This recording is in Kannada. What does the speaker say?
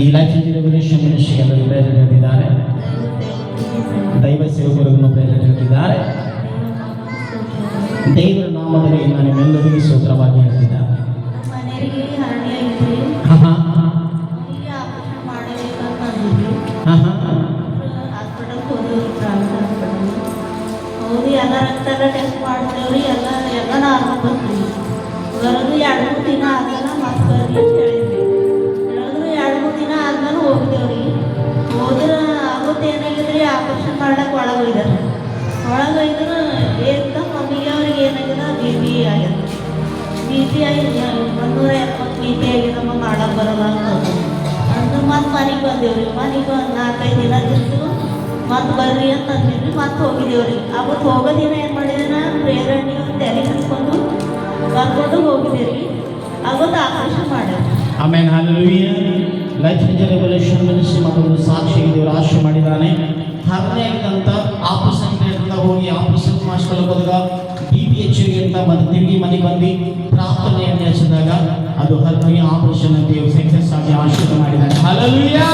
ಈ ಲೈಫ್ ರೆವಲ್ಯೂಷನ್ ಮಿನಿಸ್ಟ್ರಿಗೆ ಪ್ರೇರಣೆ ನೀಡಿದ್ದಾರೆ. ದೈವ ಸೇವಕರಿಗೂ ಪ್ರೇರಣೆ ನೀಡಿದ್ದಾರೆ. ದೇವರ ನಾಮದಲ್ಲಿ ನಾನು ನಿಮ್ಮೆಲ್ಲರಿಗೂ ಸ್ತೋತ್ರವಾಗಿ ಹೇಳ್ತಿದ್ದಾರೆ. ಮನೆಯವರಿಗೆ ಹರಣಿ ಐತ್ರಿ, ಅವರಿಗೆ ಆಪರೇಷನ್ ಮಾಡಬೇಕಂತಂದಿದ್ವಿ. ಹಾಸ್ಪಿಟಲ್ಗೆ ಹೋದೆವ್ರಿ, ಪ್ರೈವೇಟ್ ಹಾಸ್ಪಿಟಲ್ ಹೋಗಿ ಎಲ್ಲ ರಕ್ತ ಟೆಸ್ಟ್ ಮಾಡ್ತೇವ್ರಿ. ಎಲ್ಲ ನಾರ್ಮಲ್ ಬಂದ್ರಿ. ಬರೋದು 2-3 ದಿನ ಆದ್ಮೇಲೆ ಮತ್ತೆ ಬರ್ರಿ ಅಂತ ಹೇಳಿದ್ರಿ. ಹೇಳಿದ್ರು 2-3 ದಿನ ಆದ್ಮೇಲೆ ಹೋಗಿದ್ದೇವ್ರಿ. ಹೋದ್ರೆ ಆಗುತ್ತೆ ಏನಾಗಿದ್ರಿ, ಆಪರೇಷನ್ ಮಾಡಕ್ಕೆ ಒಳಗೆ ಒಯ್ದಾರೆ. ಒಳಗೆ ಒಯ್ದ್ರೆ ಏಕದಮ್ ಮಮ್ಮಿಗೆ ಅವ್ರಿಗೆ ಏನಾಗಿದೆ, ಬಿ ಪಿ ಆಗ್ಯದ. ಬಿ ಪಿ ಆಗಿ 170 ಬಿ ಪಿ ಆಗಿದಮ್ಮ, ಮಾಡಕ್ಕೆ ಬರೋಲ್ಲ ಅಂತ ಅಂದ್ರೆ ಮತ್ತೆ ಮನೆಗೆ ಬಂದೇವ್ರಿ. ಮನೆಗೆ ಒಂದು 4-5 ದಿನ ತಿಂದು ಮತ್ತೆ ಬರ್ರಿ ಅಂತ ಅಂದಿದ್ವಿ. ಮತ್ತೆ ಹೋಗಿದ್ದೇವ್ರಿ. ಅವತ್ತು ಹೋಗೋ ದಿನ ಏನು ಮಾಡಿದೆ, ನಾನು ಪ್ರೇರಣೆ ಒಂದು ತಲೆ ಹಚ್ಕೊಂಡು ಕರ್ಕೊಂಡು ಹೋಗಿದ್ದೇರಿ. ಅವತ್ತು ಆಪರೇಷನ್ ಮಾಡ್ಯಾರ. ಆಮೇಲೆ ಹಲ್ಲೆಲೂಯಾ. ಲೈಫ್ ರೆವಲ್ಯೂಷನ್ ಮಿನಿಸ್ಟ್ರಿ ಮತ್ತೊಂದು ಸಾಕ್ಷಿ ದೇವರು ಆಶೆ ಮಾಡಿದ್ದಾನೆ. ಹರನೇ ಆಗಿದ್ದಂಥ ಆಪರೇಷನ್ ಹೋಗಿ ಆಪರೇಷನ್ ಮಾಡಿಸ್ಕೊಳ್ಳೋಕೆ ಹೋದಾಗ ಬಿ ಪಿ ಹೆಚ್ಚಿಗೆ ಅಂತ ಮತ್ತೆ ತಿರುಗಿ ಮನೆಗೆ ಬಂದು ಪ್ರಾರ್ಥನೆಯನ್ನು ಹಚ್ಚಿದಾಗ ಅದು ಹರನೇ ಆಪರೇಷನ್ ದೇವರು ಸಕ್ಸಸ್ ಆಗಿ ಆಶೀರ್ವಾದ ಮಾಡಿದ್ದಾನೆ. ಹಲ್ಲೆಲೂಯಾ.